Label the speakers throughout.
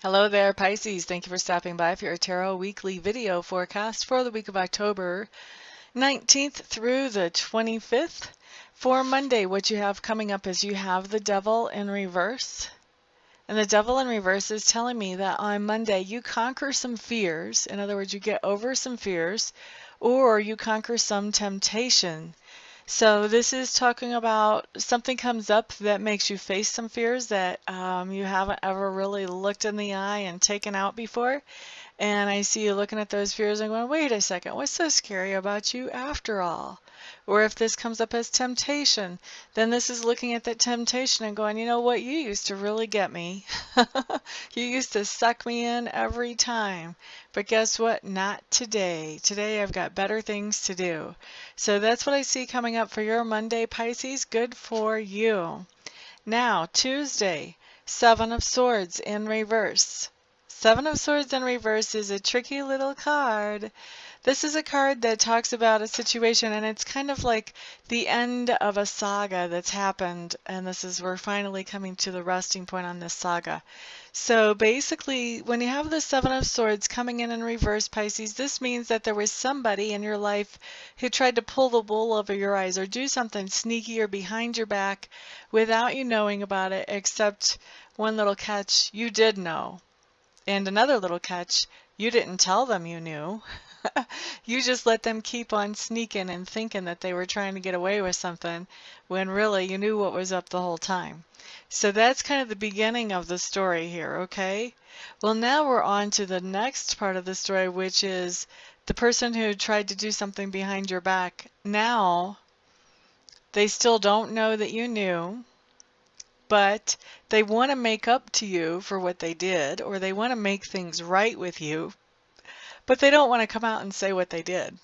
Speaker 1: Hello there, Pisces. Thank you for stopping by for your Tarot Weekly video forecast for the week of October 19th through the 25th. For Monday, what you have coming up is you have the Devil in reverse. And the Devil in reverse is telling me that on Monday you conquer some fears. In other words, you get over some fears, or you conquer some temptation. So this is talking about something comes up that makes you face some fears that you haven't ever really looked in the eye and taken out before. And I see you looking at those fears and going, wait a second, what's so scary about you after all? Or if this comes up as temptation, then this is looking at that temptation and going, you know what, you used to really get me. You used to suck me in every time. But guess what? Not today. Today I've got better things to do. So that's what I see coming up for your Monday, Pisces. Good for you. Now, Tuesday, Seven of Swords in reverse. Seven of Swords in reverse is a tricky little card. This is a card that talks about a situation, and it's kind of like the end of a saga that's happened, and we're finally coming to the resting point on this saga. So basically, when you have the Seven of Swords coming in reverse, Pisces, this means that there was somebody in your life who tried to pull the wool over your eyes or do something sneaky or behind your back without you knowing about it, except one little catch, you did know. And another little catch, you didn't tell them you knew. You just let them keep on sneaking and thinking that they were trying to get away with something when really you knew what was up the whole time. So that's kind of the beginning of the story here, okay? Well, now we're on to the next part of the story, which is the person who tried to do something behind your back. Now, they still don't know that you knew, but they want to make up to you for what they did, or they want to make things right with you, but they don't want to come out and say what they did.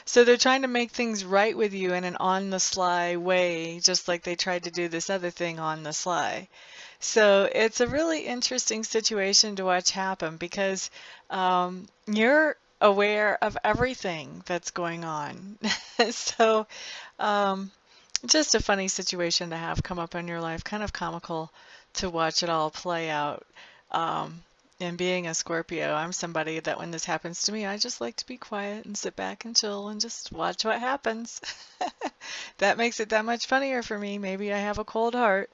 Speaker 1: So they're trying to make things right with you in an on-the-sly way, just like they tried to do this other thing on the sly. So it's a really interesting situation to watch happen because you're aware of everything that's going on. So just a funny situation to have come up in your life, kind of comical to watch it all play out. And being a Scorpio, I'm somebody that when this happens to me, I just like to be quiet and sit back and chill and just watch what happens. That makes it that much funnier for me. Maybe I have a cold heart.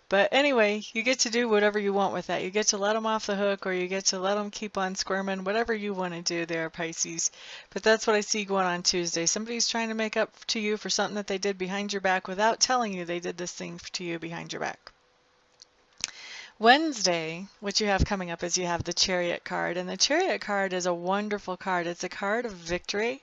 Speaker 1: But anyway, you get to do whatever you want with that. You get to let them off the hook, or you get to let them keep on squirming, whatever you want to do there, Pisces. But that's what I see going on Tuesday. Somebody's trying to make up to you for something that they did behind your back without telling you they did this thing to you behind your back. Wednesday, what you have coming up is you have the Chariot card, and the Chariot card is a wonderful card. It's a card of victory,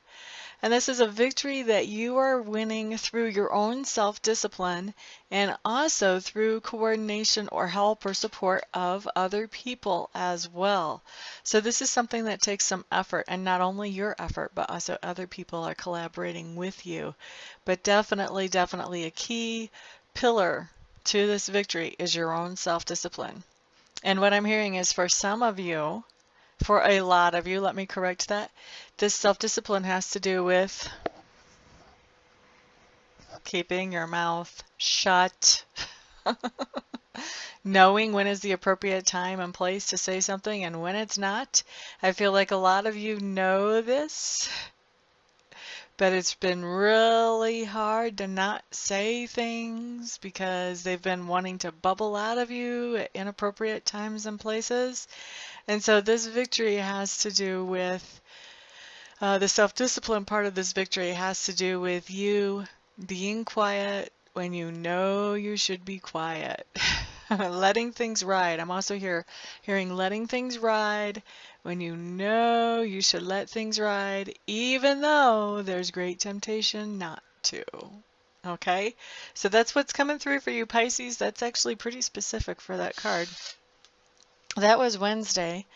Speaker 1: and this is a victory that you are winning through your own self-discipline and also through coordination or help or support of other people as well. So this is something that takes some effort, and not only your effort, but also other people are collaborating with you. But definitely, definitely a key pillar to this victory is your own self-discipline. And what I'm hearing is for some of you, for a lot of you, let me correct that, this self-discipline has to do with keeping your mouth shut, knowing when is the appropriate time and place to say something and when it's not. I feel like a lot of you know this, but it's been really hard to not say things because they've been wanting to bubble out of you at inappropriate times and places. And so this victory has to do with, the self-discipline part of this victory has to do with you being quiet when you know you should be quiet. Letting things ride. I'm also hearing letting things ride when you know you should let things ride, even though there's great temptation not to. Okay? So that's what's coming through for you, Pisces. That's actually pretty specific for that card. That was Wednesday.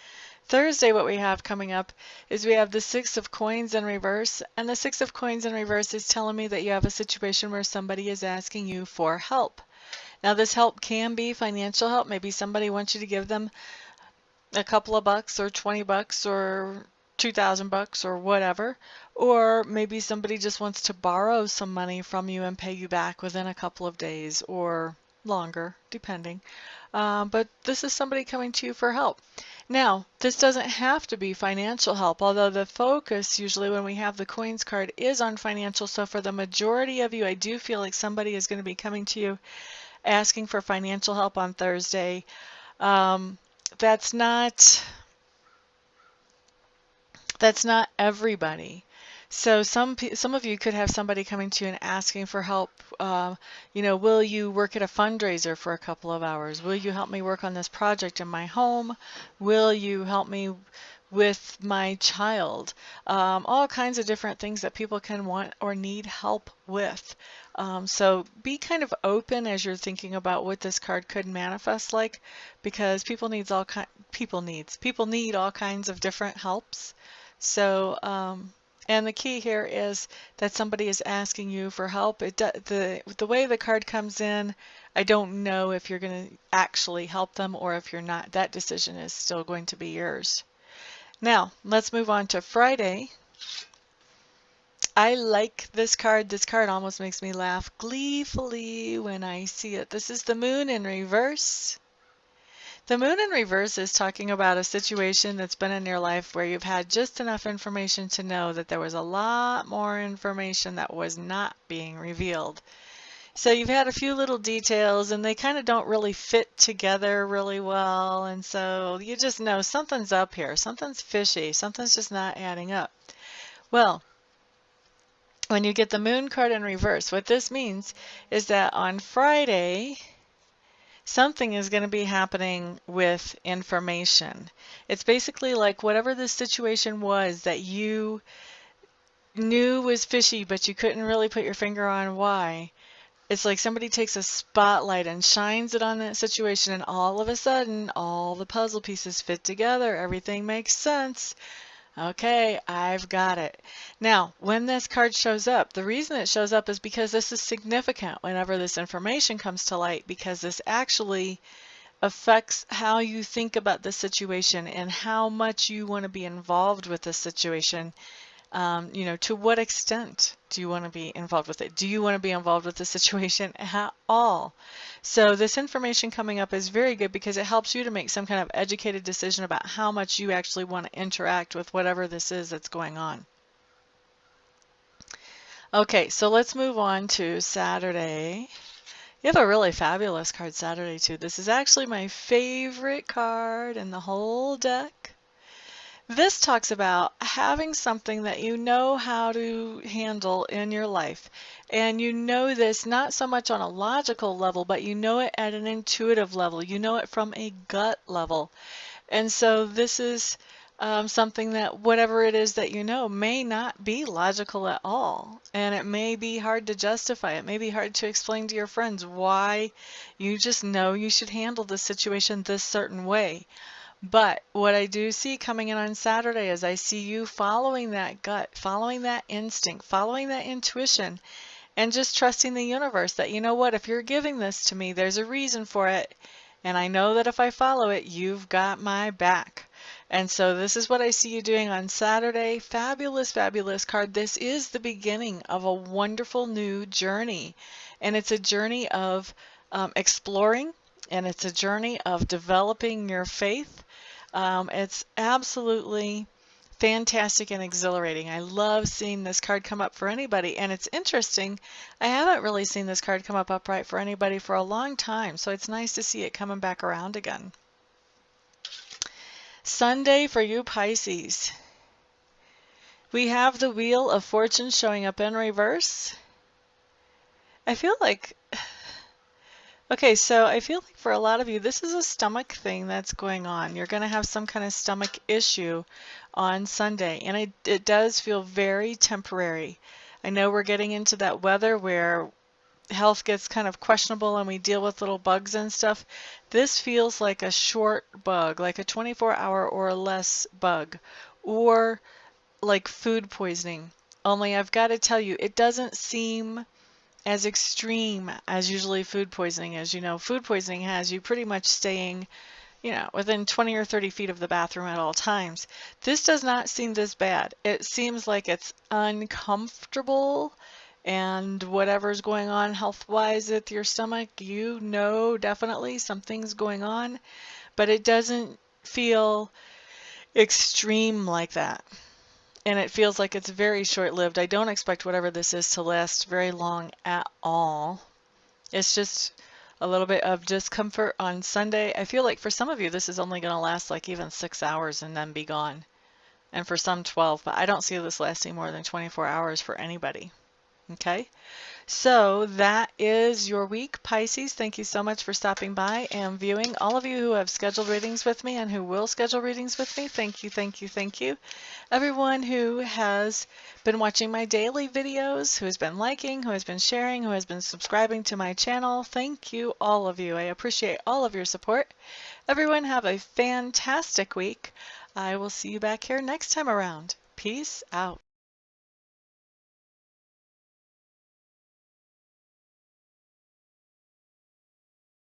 Speaker 1: Thursday, what we have coming up is we have the Six of Coins in reverse, and the Six of Coins in reverse is telling me that you have a situation where somebody is asking you for help. Now, this help can be financial help. Maybe somebody wants you to give them a couple of bucks or 20 bucks or 2,000 bucks or whatever, or maybe somebody just wants to borrow some money from you and pay you back within a couple of days, or longer, depending. But this is somebody coming to you for help. Now, this doesn't have to be financial help, although the focus usually when we have the coins card is on financial. So for the majority of you, I do feel like somebody is going to be coming to you asking for financial help on Thursday. That's not everybody. So some of you could have somebody coming to you and asking for help. Will you work at a fundraiser for a couple of hours? Will you help me work on this project in my home? Will you help me with my child? All kinds of different things that people can want or need help with. So be kind of open as you're thinking about what this card could manifest like, because people need all kinds of different helps. So, and the key here is that somebody is asking you for help. The way the card comes in, I don't know if you're going to actually help them or if you're not. That decision is still going to be yours. Now, let's move on to Friday. I like this card. This card almost makes me laugh gleefully when I see it. This is the Moon in reverse. The Moon in reverse is talking about a situation that's been in your life where you've had just enough information to know that there was a lot more information that was not being revealed. So you've had a few little details and they kind of don't really fit together really well, and so you just know something's up here, something's fishy, something's just not adding up. Well, when you get the Moon card in reverse, what this means is that on Friday, something is going to be happening with information. It's basically like whatever the situation was that you knew was fishy, but you couldn't really put your finger on why. It's like somebody takes a spotlight and shines it on that situation, and all of a sudden, all the puzzle pieces fit together. Everything makes sense. Okay, I've got it. Now, when this card shows up, the reason it shows up is because this is significant whenever this information comes to light, because this actually affects how you think about the situation and how much you want to be involved with the situation. To what extent do you want to be involved with it? Do you want to be involved with the situation at all? So this information coming up is very good because it helps you to make some kind of educated decision about how much you actually want to interact with whatever this is that's going on. Okay, so let's move on to Saturday. You have a really fabulous card Saturday too. This is actually my favorite card in the whole deck. This talks about having something that you know how to handle in your life. And you know this not so much on a logical level, but you know it at an intuitive level. You know it from a gut level. And so this is something that whatever it is that you know may not be logical at all. And it may be hard to justify. It may be hard to explain to your friends why you just know you should handle this situation this certain way. But what I do see coming in on Saturday is I see you following that gut, following that instinct, following that intuition, and just trusting the universe that, you know what, if you're giving this to me, there's a reason for it. And I know that if I follow it, you've got my back. And so this is what I see you doing on Saturday. Fabulous, fabulous card. This is the beginning of a wonderful new journey. And it's a journey of exploring, and it's a journey of developing your faith. It's absolutely fantastic and exhilarating. I love seeing this card come up for anybody, and it's interesting. I haven't really seen this card come up upright for anybody for a long time, so it's nice to see it coming back around again. Sunday for you Pisces. We have the Wheel of Fortune showing up in reverse. I feel like for a lot of you, this is a stomach thing that's going on. You're going to have some kind of stomach issue on Sunday, and it does feel very temporary. I know we're getting into that weather where health gets kind of questionable and we deal with little bugs and stuff. This feels like a short bug, like a 24-hour or less bug, or like food poisoning. Only I've got to tell you, it doesn't seem as extreme as usually food poisoning is. You know, food poisoning has you pretty much staying, within 20 or 30 feet of the bathroom at all times. This does not seem this bad. It seems like it's uncomfortable and whatever's going on health-wise with your stomach, you know definitely something's going on, but it doesn't feel extreme like that. And it feels like it's very short-lived. I don't expect whatever this is to last very long at all. It's just a little bit of discomfort on Sunday. I feel like for some of you, this is only going to last like even 6 hours and then be gone. And for some 12, but I don't see this lasting more than 24 hours for anybody. Okay? So that is your week, Pisces. Thank you so much for stopping by and viewing. All of you who have scheduled readings with me and who will schedule readings with me, thank you, thank you, thank you. Everyone who has been watching my daily videos, who has been liking, who has been sharing, who has been subscribing to my channel, thank you, all of you. I appreciate all of your support. Everyone have a fantastic week. I will see you back here next time around. Peace out.